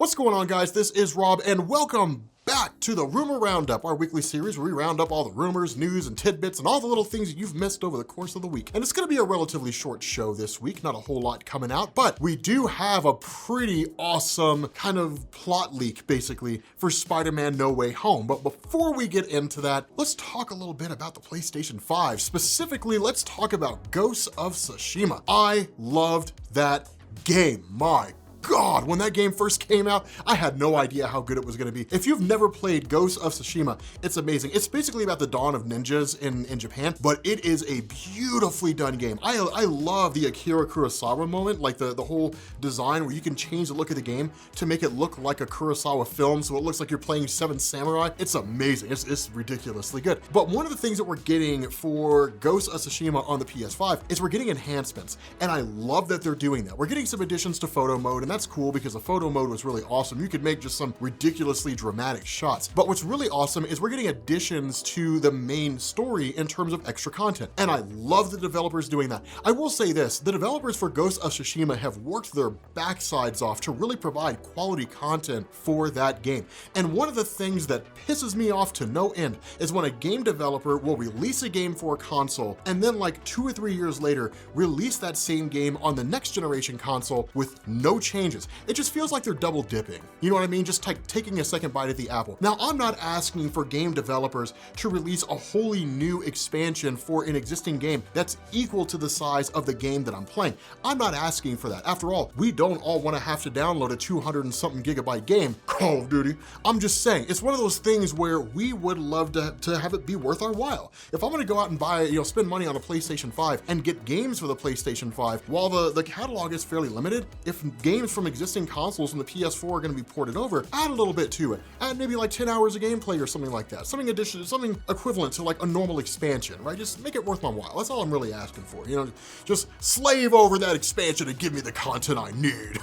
What's going on, guys? This is Rob, and welcome back to the Rumor Roundup, our weekly series where we round up all the rumors, news, and tidbits, and all the little things that you've missed over the course of the week. And it's going to be a relatively short show this week, not a whole lot coming out, but we do have a pretty awesome kind of plot leak, basically, for Spider-Man No Way Home. But before we get into that, let's talk a little bit about the PlayStation 5. Specifically, let's talk about Ghost of Tsushima. I loved that game. My God, when that game first came out, I had no idea how good it was gonna be. If you've never played Ghost of Tsushima, it's amazing. It's basically about the dawn of ninjas in Japan, but it is a beautifully done game. I love the Akira Kurosawa moment, like the whole design where you can change the look of the game to make it look like a Kurosawa film, so it looks like you're playing Seven Samurai. It's amazing, it's ridiculously good. But one of the things that we're getting for Ghost of Tsushima on the PS5 is we're getting enhancements, and I love that they're doing that. We're getting some additions to photo mode, and that's cool because the photo mode was really awesome. You could make just some ridiculously dramatic shots. But what's really awesome is we're getting additions to the main story in terms of extra content. And I love the developers doing that. I will say this, the developers for Ghost of Tsushima have worked their backsides off to really provide quality content for that game. And one of the things that pisses me off to no end is when a game developer will release a game for a console and then like 2 or 3 years later, release that same game on the next generation console with no changes. It just feels like they're double dipping. You know what I mean? Just taking a second bite at the apple. Now, I'm not asking for game developers to release a wholly new expansion for an existing game that's equal to the size of the game that I'm playing. I'm not asking for that. After all, we don't all want to have to download a 200 and something gigabyte game, Call of Duty. I'm just saying, it's one of those things where we would love to have it be worth our while. If I'm gonna go out and buy, spend money on a PlayStation 5 and get games for the PlayStation 5, while the catalog is fairly limited, if games from existing consoles from the PS4 are going to be ported over, add a little bit to it. Add maybe like 10 hours of gameplay or something like that. Something equivalent to like a normal expansion, right? Just make it worth my while. That's all I'm really asking for. Just slave over that expansion and give me the content I need.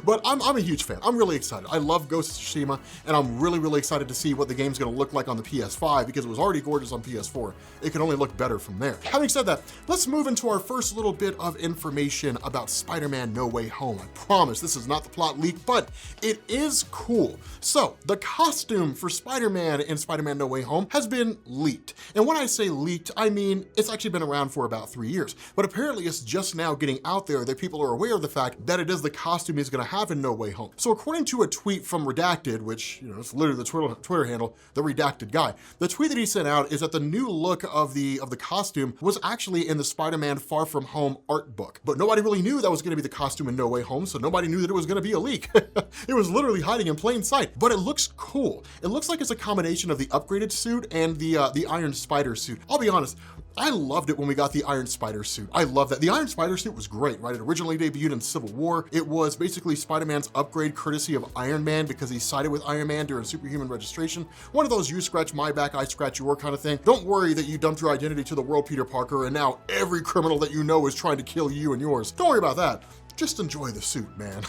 But I'm a huge fan. I'm really excited. I love Ghost of Tsushima, and I'm really excited to see what the game's going to look like on the PS5 because it was already gorgeous on PS4. It can only look better from there. Having said that, let's move into our first little bit of information about Spider-Man No Way Home. I promise this is not the plot leak, but it is cool. So the costume for Spider-Man in Spider-Man No Way Home has been leaked. And when I say leaked, I mean it's actually been around for about 3 years. But apparently it's just now getting out there that people are aware of the fact that it is the costume he's going to have in No Way Home. So according to a tweet from Redacted, which it's literally the Twitter handle, the Redacted guy, the tweet that he sent out is that the new look of the costume was actually in the Spider-Man Far From Home art book. But nobody really knew that was going to be the costume in No Way Home, so nobody knew that it was going to be a leak. It was literally hiding in plain sight, but it looks cool. It looks like it's a combination of the upgraded suit and the Iron Spider suit. I'll be honest, I loved it when we got the Iron Spider suit. I love that. The Iron Spider suit was great, right? It originally debuted in Civil War. It was basically Spider-Man's upgrade courtesy of Iron Man because he sided with Iron Man during Superhuman registration. One of those you scratch my back, I scratch your kind of thing. Don't worry that you dumped your identity to the world, Peter Parker, and now every criminal that you know is trying to kill you and yours. Don't worry about that. Just enjoy the suit, man.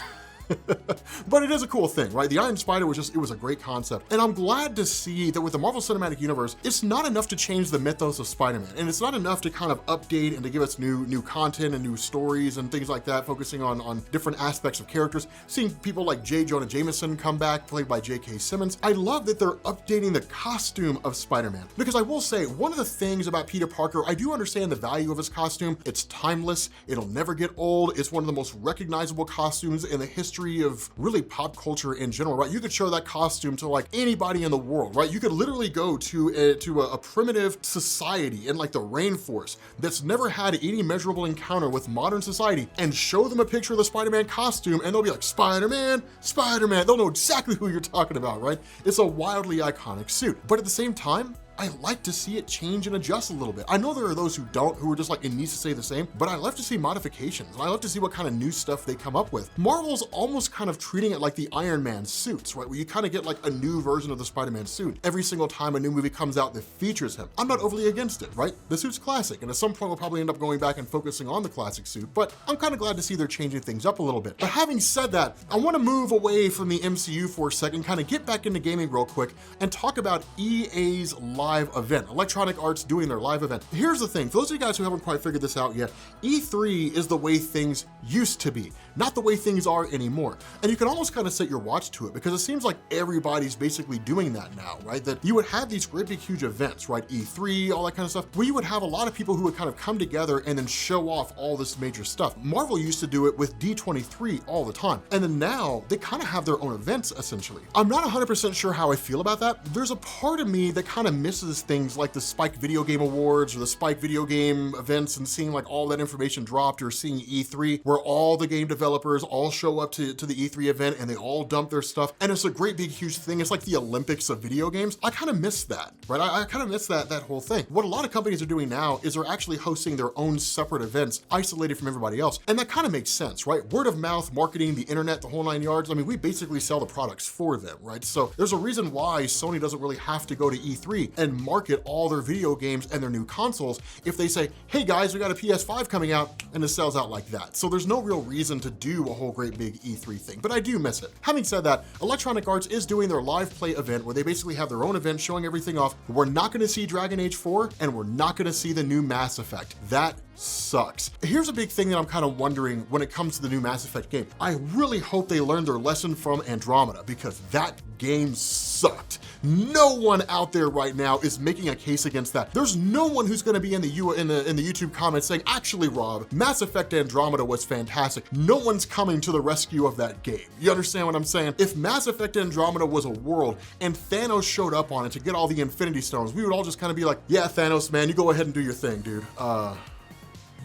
But it is a cool thing, right? The Iron Spider it was a great concept. And I'm glad to see that with the Marvel Cinematic Universe, it's not enough to change the mythos of Spider-Man. And it's not enough to kind of update and to give us new content and new stories and things like that, focusing on different aspects of characters. Seeing people like J. Jonah Jameson come back, played by J.K. Simmons. I love that they're updating the costume of Spider-Man. Because I will say, one of the things about Peter Parker, I do understand the value of his costume. It's timeless. It'll never get old. It's one of the most recognizable costumes in the history of really pop culture in general, right? You could show that costume to like anybody in the world, right? You could literally go to a primitive society in like the rainforest that's never had any measurable encounter with modern society and show them a picture of the Spider-Man costume and they'll be like, Spider-Man, Spider-Man. They'll know exactly who you're talking about, right? It's a wildly iconic suit. But at the same time, I like to see it change and adjust a little bit. I know there are those who are just like, it needs to stay the same, but I love to see modifications. And I love to see what kind of new stuff they come up with. Marvel's almost kind of treating it like the Iron Man suits, right? Where you kind of get like a new version of the Spider-Man suit every single time a new movie comes out that features him. I'm not overly against it, right? The suit's classic, and at some point we'll probably end up going back and focusing on the classic suit, but I'm kind of glad to see they're changing things up a little bit. But having said that, I want to move away from the MCU for a second, kind of get back into gaming real quick and talk about EA's live event, Electronic Arts doing their live event. Here's the thing, for those of you guys who haven't quite figured this out yet, E3 is the way things used to be. not the way things are anymore. And you can almost kind of set your watch to it because it seems like everybody's basically doing that now, right? That you would have these great big huge events, right? E3, all that kind of stuff, where you would have a lot of people who would kind of come together and then show off all this major stuff. Marvel used to do it with D23 all the time. And then now they kind of have their own events essentially. I'm not 100% sure how I feel about that. There's a part of me that kind of misses things like the Spike Video Game Awards or the Spike Video Game events and seeing like all that information dropped, or seeing E3 where all the game developers all show up to the E3 event and they all dump their stuff. And it's a great big huge thing. It's like the Olympics of video games. I kind of miss that, right? I kind of miss that whole thing. What a lot of companies are doing now is they're actually hosting their own separate events isolated from everybody else. And that kind of makes sense, right? Word of mouth, marketing, the internet, the whole 9 yards. I mean, we basically sell the products for them, right? So there's a reason why Sony doesn't really have to go to E3 and market all their video games and their new consoles if they say, hey guys, we got a PS5 coming out, and it sells out like that. So there's no real reason to do a whole great big E3 thing, but I do miss it. Having said that, Electronic Arts is doing their live play event where they basically have their own event showing everything off. We're not gonna see Dragon Age 4, and we're not gonna see the new Mass Effect. That sucks. Here's a big thing that I'm kind of wondering when it comes to the new Mass Effect game. I really hope they learned their lesson from Andromeda, because that game sucked. No one out there right now is making a case against that. There's no one who's gonna be in the YouTube comments saying, actually Rob, Mass Effect Andromeda was fantastic. No one's coming to the rescue of that game. You understand what I'm saying? If Mass Effect Andromeda was a world and Thanos showed up on it to get all the Infinity Stones, we would all just kind of be like, yeah, Thanos, man, you go ahead and do your thing, dude.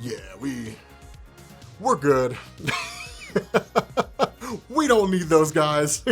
Yeah, we're good. We don't need those guys.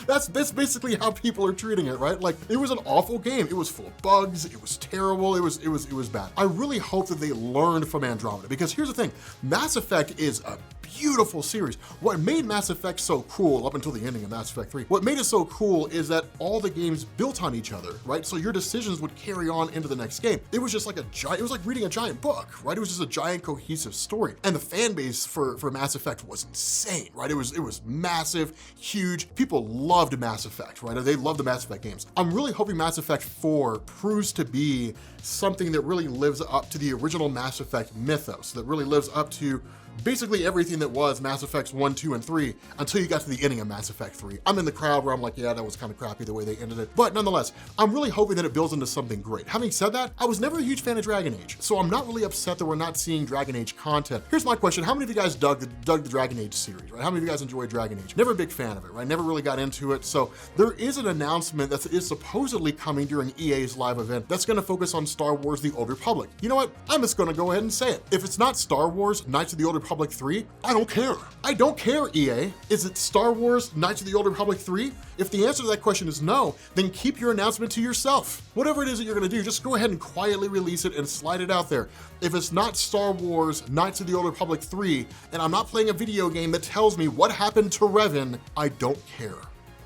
That's basically how people are treating it, right? Like, it was an awful game. It was full of bugs. It was terrible. It was bad. I really hope that they learned from Andromeda, because here's the thing. Mass Effect is a beautiful series. What made Mass Effect so cool up until the ending of Mass Effect 3, what made it so cool is that all the games built on each other, right? So your decisions would carry on into the next game. It was just like it was like reading a giant book, right? It was just a giant cohesive story. And the fan base for Mass Effect was insane, right? It was massive, huge. People loved Mass Effect, right? They loved the Mass Effect games. I'm really hoping Mass Effect 4 proves to be something that really lives up to the original Mass Effect mythos, that really lives up to basically everything that was Mass Effects 1, 2, and 3 until you got to the ending of Mass Effect 3. I'm in the crowd where I'm like, yeah, that was kind of crappy the way they ended it. But nonetheless, I'm really hoping that it builds into something great. Having said that, I was never a huge fan of Dragon Age, so I'm not really upset that we're not seeing Dragon Age content. Here's my question. How many of you guys dug the Dragon Age series, right? How many of you guys enjoyed Dragon Age? Never a big fan of it, right? Never really got into it. So there is an announcement that is supposedly coming during EA's live event that's gonna focus on Star Wars: The Old Republic. You know what? I'm just gonna go ahead and say it. If it's not Star Wars: Knights of the Old Republic 3, I don't care. I don't care, EA. Is it Star Wars Knights of the Old Republic 3? If the answer to that question is no, then keep your announcement to yourself. Whatever it is that you're gonna do, just go ahead and quietly release it and slide it out there. If it's not Star Wars Knights of the Old Republic 3, and I'm not playing a video game that tells me what happened to Revan, I don't care.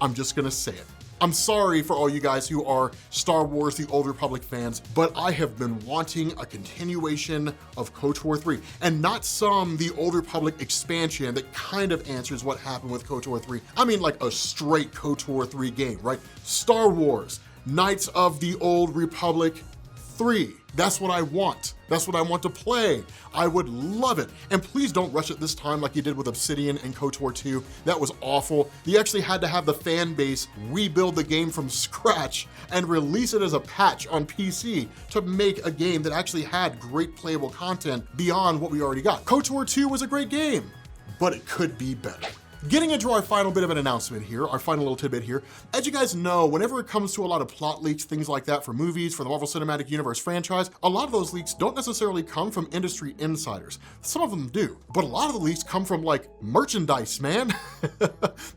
I'm just gonna say it. I'm sorry for all you guys who are Star Wars: The Old Republic fans, but I have been wanting a continuation of KOTOR 3, and not some The Old Republic expansion that kind of answers what happened with KOTOR 3. I mean like a straight KOTOR 3 game, right? Star Wars, Knights of the Old Republic 3. That's what I want. That's what I want to play. I would love it. And please don't rush it this time like you did with Obsidian and KOTOR 2. That was awful. You actually had to have the fan base rebuild the game from scratch and release it as a patch on PC to make a game that actually had great playable content beyond what we already got. KOTOR 2 was a great game, but it could be better. Getting into our final bit of an announcement here, our final little tidbit here. As you guys know, whenever it comes to a lot of plot leaks, things like that for movies, for the Marvel Cinematic Universe franchise, a lot of those leaks don't necessarily come from industry insiders. Some of them do, but a lot of the leaks come from like merchandise, man.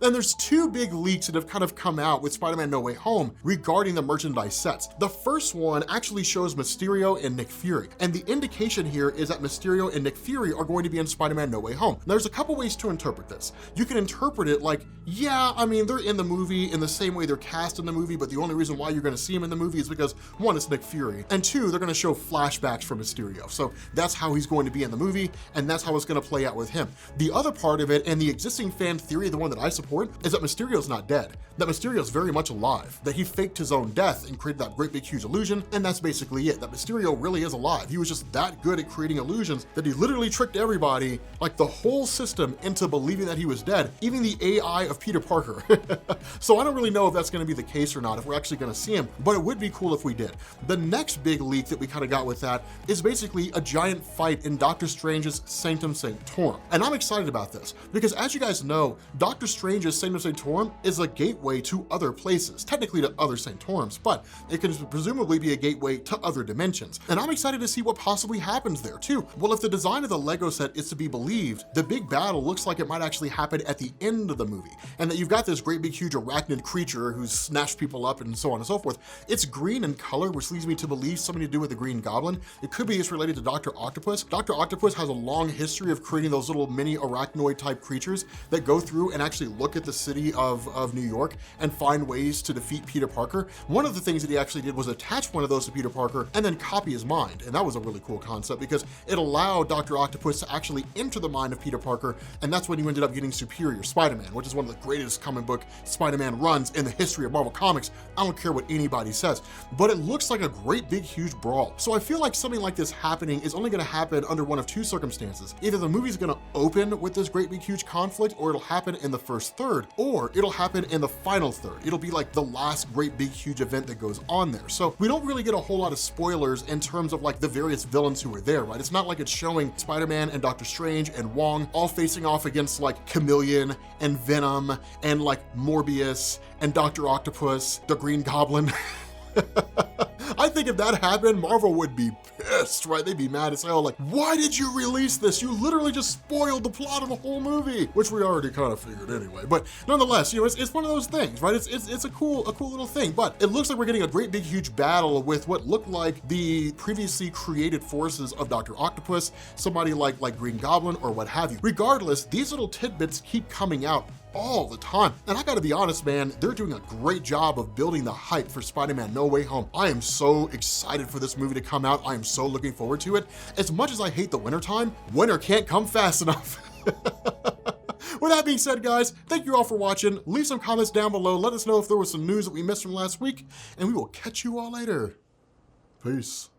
And there's two big leaks that have kind of come out with Spider-Man No Way Home regarding the merchandise sets. The first one actually shows Mysterio and Nick Fury, and the indication here is that Mysterio and Nick Fury are going to be in Spider-Man No Way Home. Now, there's a couple ways to interpret this. You can interpret it like, yeah, I mean, they're in the movie in the same way they're cast in the movie, but the only reason why you're gonna see him in the movie is because one, it's Nick Fury, and two, they're gonna show flashbacks from Mysterio. So that's how he's going to be in the movie, and that's how it's gonna play out with him. The other part of it, and the existing fan theory, the one that I support, for it is that Mysterio's not dead, that Mysterio's very much alive, that he faked his own death and created that great big huge illusion, and that's basically it, that Mysterio really is alive. He was just that good at creating illusions that he literally tricked everybody, like the whole system, into believing that he was dead, even the AI of Peter Parker. So I don't really know if that's gonna be the case or not, if we're actually gonna see him, but it would be cool if we did. The next big leak that we kind of got with that is basically a giant fight in Doctor Strange's Sanctum Sanctorum. And I'm excited about this because, as you guys know, Doctor Strange's Sanctum Sanctorum is a gateway to other places, technically to other Sanctorums, but it can presumably be a gateway to other dimensions. And I'm excited to see what possibly happens there too. Well, if the design of the Lego set is to be believed, the big battle looks like it might actually happen at the end of the movie, and that you've got this great big huge arachnid creature who's snatched people up and so on and so forth. It's green in color, which leads me to believe something to do with the Green Goblin. It could be it's related to Dr. Octopus. Dr. Octopus has a long history of creating those little mini arachnoid type creatures that go through and actually look at the city of New York and find ways to defeat Peter Parker. One of the things that he actually did was attach one of those to Peter Parker and then copy his mind. And that was a really cool concept because it allowed Dr. Octopus to actually enter the mind of Peter Parker. And that's when you ended up getting Superior Spider-Man, which is one of the greatest comic book Spider-Man runs in the history of Marvel Comics. I don't care what anybody says, but it looks like a great big huge brawl. So I feel like something like this happening is only gonna happen under one of two circumstances. Either the movie's gonna open with this great big huge conflict, or it'll happen in the first third, or it'll happen in the final third. It'll be like the last great big huge event that goes on there. So we don't really get a whole lot of spoilers in terms of like the various villains who are there, right? It's not like it's showing Spider-Man and Doctor Strange and Wong all facing off against like Chameleon and Venom and like Morbius and Dr. Octopus, the Green Goblin. I think if that happened, Marvel would be pissed, right? They'd be mad as hell, like, why did you release this? You literally just spoiled the plot of the whole movie, which we already kind of figured anyway. But nonetheless, you know, it's one of those things, right? It's a cool little thing, but it looks like we're getting a great big huge battle with what looked like the previously created forces of Dr. Octopus, somebody like Green Goblin or what have you. Regardless, these little tidbits keep coming out all the time. And I gotta be honest, man, they're doing a great job of building the hype for Spider-Man No Way Home. I am so excited for this movie to come out. I am so looking forward to it. As much as I hate the wintertime, winter can't come fast enough. With that being said, guys, thank you all for watching. Leave some comments down below. Let us know if there was some news that we missed from last week, and we will catch you all later. Peace.